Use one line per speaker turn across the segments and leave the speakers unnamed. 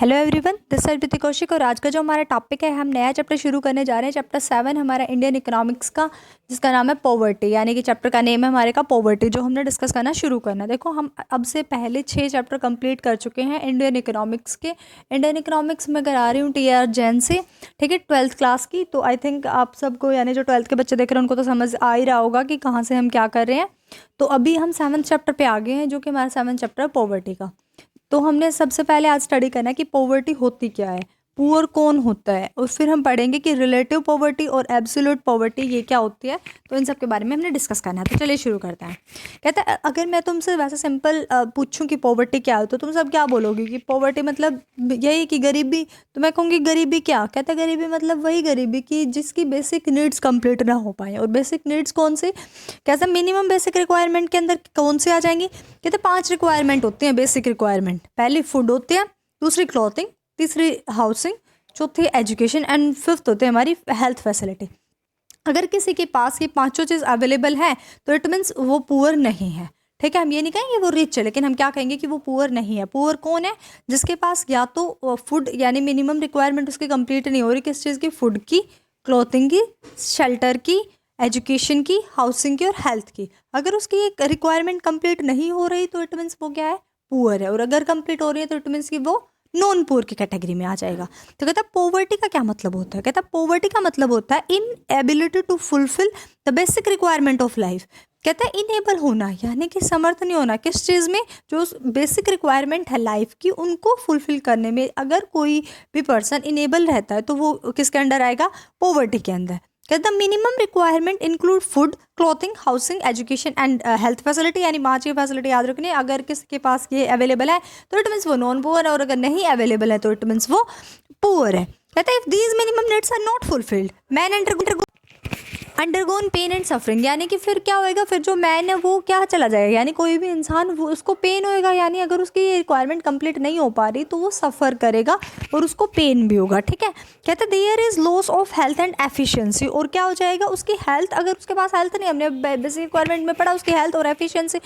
Hello everyone, this is Viti Kaushik और आज का जो हमारा टॉपिक है, हम नया चैप्टर शुरू करने जा रहे हैं। चैप्टर 7 हमारा इंडियन इकोनॉमिक्स का, जिसका नाम है पॉवर्टी, यानी कि चैप्टर का नेम है हमारे का पॉवर्टी, जो हमने डिस्कस करना शुरू करना है। देखो, हम अब से पहले 6 चैप्टर कंप्लीट कर चुके हैं इंडियन इकोनॉमिक्स के। इंडियन इकोनॉमिक्स में करा रही हूँ टीआर जैन से, ठीक है, 12th क्लास की। तो आई थिंक आप सबको, यानी जो 12th के बच्चे देख रहे हैं उनको तो समझ आ ही रहा होगा कि कहाँ से हम क्या कर रहे हैं। तो अभी हम 7th चैप्टर पे आ गए हैं, जो कि हमारा 7th चैप्टर है पॉवर्टी का। तो हमने सबसे पहले आज स्टडी करना है कि पॉवर्टी होती क्या है, पुअर कौन होता है, और फिर हम पढ़ेंगे कि रिलेटिव पॉवर्टी और एब्सोल्यूट पॉवर्टी ये क्या होती है। तो इन सब के बारे में हमने डिस्कस करना है। तो चलिए शुरू करते हैं। कहता है, अगर मैं तुमसे वैसे सिंपल पूछूं कि पॉवर्टी क्या है, तो तुम सब क्या बोलोगे कि पॉवर्टी मतलब यही कि गरीबी। तो मैं कहूँगी गरीबी क्या। कहता है गरीबी मतलब वही गरीबी कि जिसकी बेसिक नीड्स कंप्लीट ना हो पाए। और बेसिक नीड्स कौन से, कैसा मिनिमम बेसिक रिक्वायरमेंट के अंदर कौन से आ जाएंगी। कहते 5 रिक्वायरमेंट होती हैं बेसिक रिक्वायरमेंट। पहली फूड होती है, दूसरी क्लॉथिंग, तीसरी हाउसिंग, चौथी एजुकेशन एंड फिफ्थ होते हैं हमारी हेल्थ फैसिलिटी। अगर किसी के पास ये पांचों चीज़ अवेलेबल है तो इट मीन्स वो पुअर नहीं है, ठीक है। हम ये नहीं कहेंगे वो रिच है, लेकिन हम क्या कहेंगे कि वो पुअर नहीं है। पुअर कौन है, जिसके पास या तो फूड यानी मिनिमम रिक्वायरमेंट उसकी कंप्लीट नहीं हो रही, किस चीज़ की, फूड की, क्लॉथिंग की, शेल्टर की, एजुकेशन की, हाउसिंग की और हेल्थ की। अगर उसकी एक रिक्वायरमेंट कंप्लीट नहीं हो रही तो इट मीन्स वो क्या है, पुअर है। और अगर कंप्लीट हो रही है तो इट मीन्स कि वो नॉन पुअर की कैटेगरी में आ जाएगा। तो कहता है पॉवर्टी का क्या मतलब होता है। कहता है पॉवर्टी का मतलब होता है inability to fulfil the basic requirement of life. कहता है इनेबल होना, यानी कि समर्थ नहीं होना किस चीज़ में, जो बेसिक रिक्वायरमेंट है लाइफ की उनको फुलफिल करने में। अगर कोई भी पर्सन इनेबल रहता है तो वो किसके अंडर आएगा, पॉवर्टी के अंदर। कहता है minimum requirement include food, clothing, housing, education and health facility. यानी 5 की फैसिलिटी याद रखनी है। अगर किसी के पास ये अवेलेबल है तो इट मीन्स वो नॉन पुअर है, और अगर नहीं अवेलेबल है तो इट मीन्स वो पुअर है। कहता है if these minimum needs are not fulfilled man undergone pain and suffering. यानी कि फिर क्या होएगा, फिर जो मैन है वो क्या चला जाएगा, यानी कोई भी इंसान वो उसको पेन होएगा। यानी अगर उसकी रिक्वायरमेंट कंप्लीट नहीं हो पा रही तो वो सफ़र करेगा और उसको पेन भी होगा, ठीक है। कहते हैं there is loss of health and efficiency. और क्या हो जाएगा, उसकी हेल्थ, अगर उसके पास हेल्थ नहीं, हमने बेसिक रिक्वायरमेंट में पढ़ा, उसकी हेल्थ और एफिशिएंसी,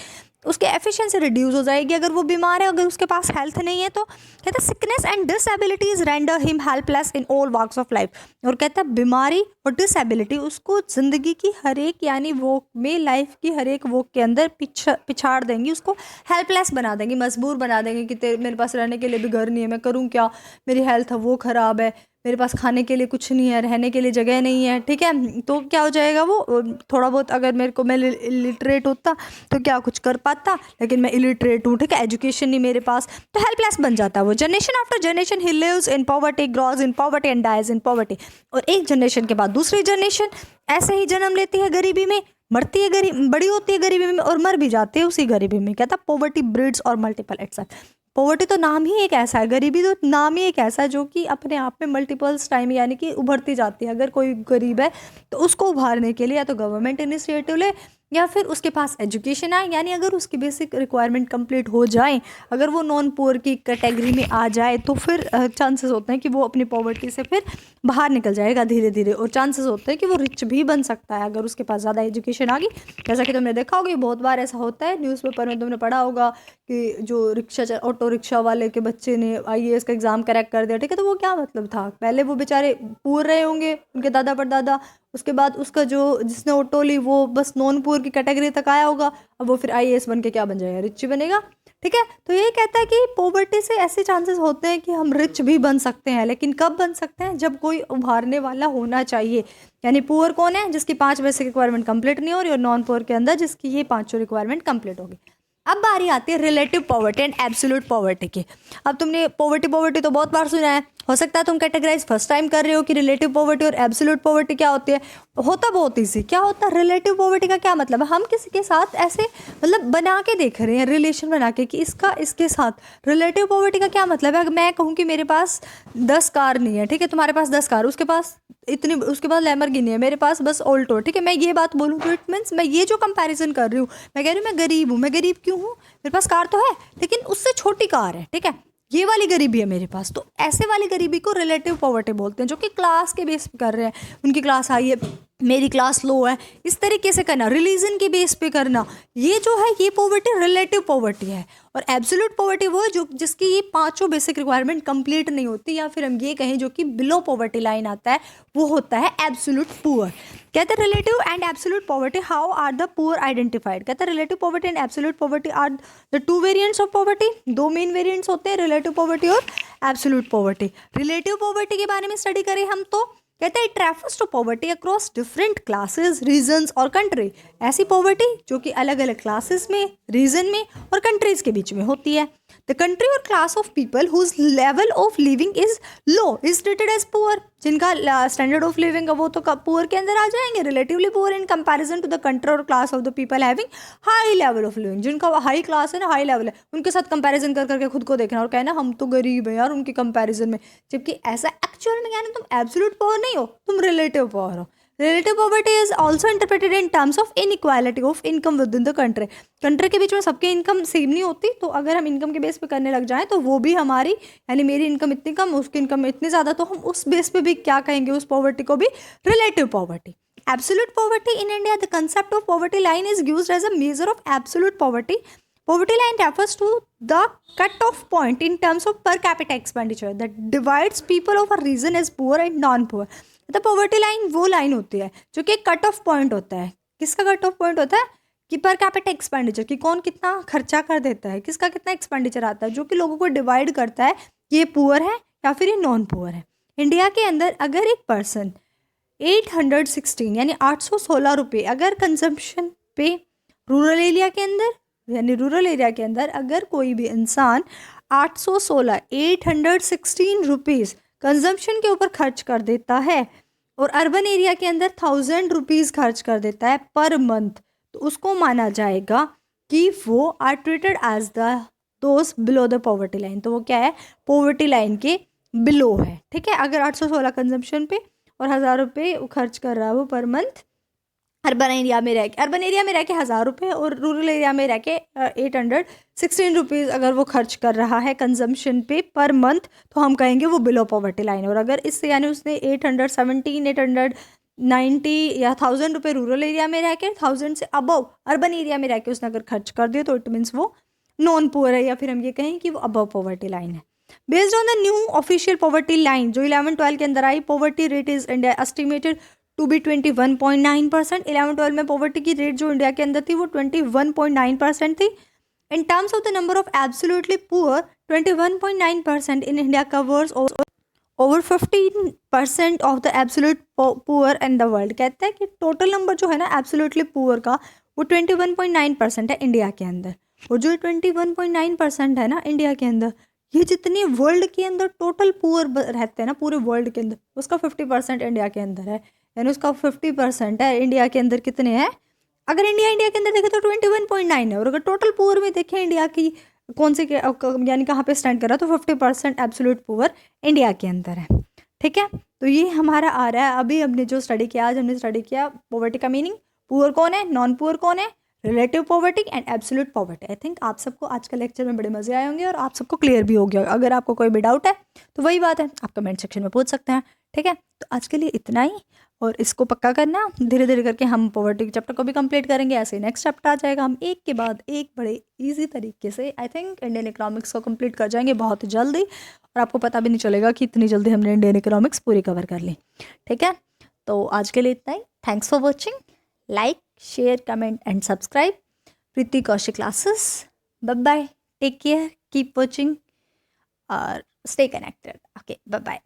उसकी एफिशिएंसी रिड्यूस हो जाएगी अगर वो बीमार है, अगर उसके पास हेल्थ नहीं है तो। कहता है sickness and disabilities render him helpless in all walks of life. और कहता है बीमारी और डिसएबिलिटी उसको ज़िंदगी की हर एक, यानी वॉक में, लाइफ की हर एक वॉक के अंदर पिछाड़ देंगी, उसको हेल्पलेस बना देंगी, मजबूर बना देंगे कि मेरे पास रहने के लिए भी घर नहीं है, मैं करूँ क्या, मेरी हेल्थ है वो ख़राब है, मेरे पास खाने के लिए कुछ नहीं है, रहने के लिए जगह नहीं है, ठीक है। तो क्या हो जाएगा, वो थोड़ा बहुत, अगर मैं इलिटरेट होता तो क्या कुछ कर पाता, लेकिन मैं इलिटरेट हूँ, ठीक है, एजुकेशन नहीं मेरे पास, तो हेल्पलेस बन जाता है वो। Generation after generation he lives in poverty, grows in poverty and dies in poverty. और एक जनरेशन के बाद दूसरी जनरेशन ऐसे ही जन्म लेती है गरीबी में, मरती है गरीब, बड़ी होती है गरीबी में और मर भी जाती है उसी गरीबी में। कहता पॉवर्टी ब्रीड्स और मल्टीपल इटसेल्फ। पॉवर्टी तो नाम ही एक ऐसा है, गरीबी तो नाम ही एक ऐसा है जो कि अपने आप में मल्टीपल्स टाइम यानी कि उभरती जाती है। अगर कोई गरीब है तो उसको उभारने के लिए या तो गवर्नमेंट इनिशिएटिव ले, या फिर उसके पास एजुकेशन आए, यानी अगर उसकी बेसिक रिक्वायरमेंट कंप्लीट हो जाए, अगर वो नॉन पुअर की कैटेगरी में आ जाए तो फिर चांसेस होते हैं कि वो अपनी पॉवर्टी से फिर बाहर निकल जाएगा धीरे धीरे। और चांसेस होते हैं कि वो रिच भी बन सकता है अगर उसके पास ज़्यादा एजुकेशन आ गई। जैसा कि तुमने देखा होगा, बहुत बार ऐसा होता है, न्यूज़पेपर में तुमने पढ़ा होगा कि जो ऑटो रिक्शा वाले के बच्चे ने IAS का एग्ज़ाम क्रैक कर दिया, ठीक है। तो वो क्या मतलब था, पहले वो बेचारे पुअर रहे होंगे, उनके दादा परदादा, उसके बाद उसका जो जिसने ऑटो ली वो बस नॉन पुअर की कैटेगरी तक आया होगा, अब वो फिर IAS बन के क्या बन जाएगा, रिच बनेगा, ठीक है। तो ये कहता है कि पॉवर्टी से ऐसे चांसेस होते हैं कि हम रिच भी बन सकते हैं, लेकिन कब बन सकते हैं, जब कोई उभारने वाला होना चाहिए। यानी पुअर कौन है, जिसकी 5 बेसिक रिक्वायरमेंट कंप्लीट नहीं हो रही, और नॉन पुअर के अंदर जिसकी ये 5 रिक्वायरमेंट कंप्लीट होगी। अब बारी आती है relative poverty and absolute poverty की। अब तुमने पॉवर्टी तो बहुत बार सुना है, हो सकता है तुम कैटेगराइज फर्स्ट टाइम कर रहे हो कि रिलेटिव पॉवर्टी और एब्सोल्यूट पॉवर्टी क्या होती है। होता बहुत ईजी, क्या होता है रिलेटिव पॉवर्टी का क्या मतलब है, हम किसी के साथ ऐसे मतलब बना के देख रहे हैं, रिलेशन बना के कि इसका इसके साथ। रिलेटिव पॉवर्टी का क्या मतलब है, अगर मैं कहूँ कि मेरे पास 10 कार नहीं है, ठीक है, तुम्हारे पास 10 कार, उसके पास इतनी, उसके पास लैम्बोर्गिनी है, मेरे पास बस ऑल्टो, ठीक है, मैं ये बात बोलूँ तो इट मीन्स मैं ये जो कंपैरिजन कर रही हूँ, मैं कह रही हूँ मैं गरीब हूँ। मैं गरीब क्यों हूँ, मेरे पास कार तो है लेकिन उससे छोटी कार है, ठीक है, ये वाली गरीबी है मेरे पास। तो ऐसे वाली गरीबी को रिलेटिव पॉवर्टी बोलते हैं, जो कि क्लास के बेस पे कर रहे हैं, उनकी क्लास हाई है, मेरी क्लास लो है, इस तरीके से करना, रिलीजन के बेस पे करना, ये जो है ये पॉवर्टी रिलेटिव पॉवर्टी है। और एब्सोल्यूट पॉवर्टी वो है जो जिसकी ये पांचों बेसिक रिक्वायरमेंट कंप्लीट नहीं होती, या फिर हम ये कहें जो कि बिलो पॉवर्टी लाइन आता है, वो होता है एब्सोल्यूट पुअर। कहते हैं relative and absolute poverty, how are the poor identified. कहते हैं relative poverty and absolute poverty are the two variants of poverty, दो मेन वेरिएंट्स होते हैं, रिलेटिव पॉवर्टी और एब्सोल्यूट पॉवर्टी। रिलेटिव पॉवर्टी के बारे में स्टडी करें हम तो कहते हैं it refers to poverty across different classes, regions और कंट्री। ऐसी पॉवर्टी जो कि अलग अलग क्लासेस में, रीजन में और कंट्रीज के बीच में होती है। The country or class of people whose level of living is low is treated as poor. जिनका स्टैंडर्ड ऑफ लिविंग है वो तो पुअर के अंदर आ जाएंगे, relatively poor in comparison to the country or class of the people having high level of living. जिनका high class है ना, हाई लेवल है, उनके साथ कंपैरिजन कर करके खुद को देखना और कहना हम तो गरीब हैं यार उनके कंपैरिजन में, जबकि ऐसा एक्चुअल में कहना तुम एब्सोल्यूट पावर नहीं हो, तुम रिलेटिव पावर हो। Relative poverty is also interpreted in terms of inequality of income with in the country. Country के बीच में सबकी इनकम सेम नहीं होती, तो अगर हम इनकम के बेस पे करने लग जाएं तो वो भी हमारी, यानी मेरी इनकम इतनी कम, उसकी इनकम इतनी ज़्यादा, तो हम उस बेस पे भी क्या कहेंगे, उस पॉवर्टी को भी relative poverty. Absolute poverty in India, the concept of poverty line is used as a measure of absolute poverty. Poverty line refers to the cut-off point in terms of per capita expenditure that divides people of a region as poor and non-poor. तो poverty line वो line होती है जो कि एक cut off point होता है। किसका कट ऑफ पॉइंट होता है कि पर कैपिटा एक्सपेंडिचर, कि कौन कितना खर्चा कर देता है, किसका कितना एक्सपेंडिचर आता है, जो कि लोगों को डिवाइड करता है ये पुअर है या फिर ये नॉन पुअर है। इंडिया के अंदर अगर एक पर्सन 816 यानी 816 रुपये अगर कंजम्पशन पे रूरल एरिया के अंदर, यानी रूरल एरिया के अंदर अगर कोई भी इंसान 816 रुपीज़ कंजम्पशन के ऊपर खर्च कर देता है और अर्बन एरिया के अंदर 1000 रुपीज़ खर्च कर देता है पर मंथ, तो उसको माना जाएगा कि वो are treated as those below the poverty line. तो वो क्या है, पॉवर्टी लाइन के बिलो है। ठीक है, अगर 816 कंजम्पशन पे और 1000 रुपये खर्च कर रहा है वो पर मंथ अर्बन एरिया में रह के, 1000 रुपये और रूरल एरिया में रह के 816 रुपीज़ अगर वो खर्च कर रहा है कंजम्पशन पे पर मंथ, तो हम कहेंगे वो बिलो पॉवर्टी लाइन। और अगर इससे यानी उसने 817, 890 या 1000 रुपये रूरल एरिया में रह के 1000 से अबव अर्बन एरिया में रह के उसने अगर खर्च कर दिया तो इट मीन्स वो नॉन पुअर है, या फिर हम ये कहें कि वो अबव पॉवर्टी लाइन है। Based on the new official poverty line जो 11-12 के अंदर आई, poverty rate is India estimated to be 21.9%। 11-12 में पॉवर्टी की रेट जो इंडिया के अंदर थी वो 21.9% थी। In terms of the number of absolutely poor, 21.9% in India covers over 15% of the absolute poor in the world. कहते हैं कि टोटल नंबर जो है ना एब्सोल्युटली पुअर का वो 21.9% है इंडिया के अंदर। और जो 21.9% है ना इंडिया के अंदर, ये जितनी वर्ल्ड के अंदर टोटल पुअर रहते हैं ना पूरे वर्ल्ड के अंदर, उसका 50% इंडिया के अंदर है, यानी उसका 50% है। इंडिया के अंदर कितने हैं, अगर इंडिया के अंदर देखें तो 21.9 है, और अगर टोटल पुअर में देखें इंडिया की कौन से यानी कहाँ पे स्टैंड कर रहा है, तो 50% एब्सोल्यूट पुअर इंडिया के अंदर है। ठीक है, तो ये हमारा आ रहा है। अभी हमने जो स्टडी किया, आज हमने स्टडी किया पॉवर्टी का मीनिंग, पुअर कौन है, नॉन पुअर कौन है, relative poverty and absolute poverty. I think आप सबको आज का लेक्चर में बड़े मजे आए होंगे और आप सबको क्लियर भी हो गया। अगर आपको कोई भी डाउट है तो वही बात है, आप कमेंट सेक्शन में पूछ सकते हैं। ठीक है, तो आज के लिए इतना ही, और इसको पक्का करना, धीरे धीरे करके हम पॉवर्टी के चैप्टर को भी कंप्लीट करेंगे। ऐसे नेक्स्ट चैप्टर आ जाएगा, हम एक के बाद एक बड़े इजी तरीके से आई थिंक इंडियन इकोनॉमिक्स को कंप्लीट कर जाएंगे बहुत जल्दी, और आपको पता भी नहीं चलेगा कि इतनी जल्दी हमने इंडियन इकोनॉमिक्स पूरी कवर कर ली। ठीक है, तो आज के लिए इतना ही। Thanks for watching, like share comment and subscribe Preeti Kaushik classes. Bye bye, take care, keep watching और stay connected. Okay, bye bye.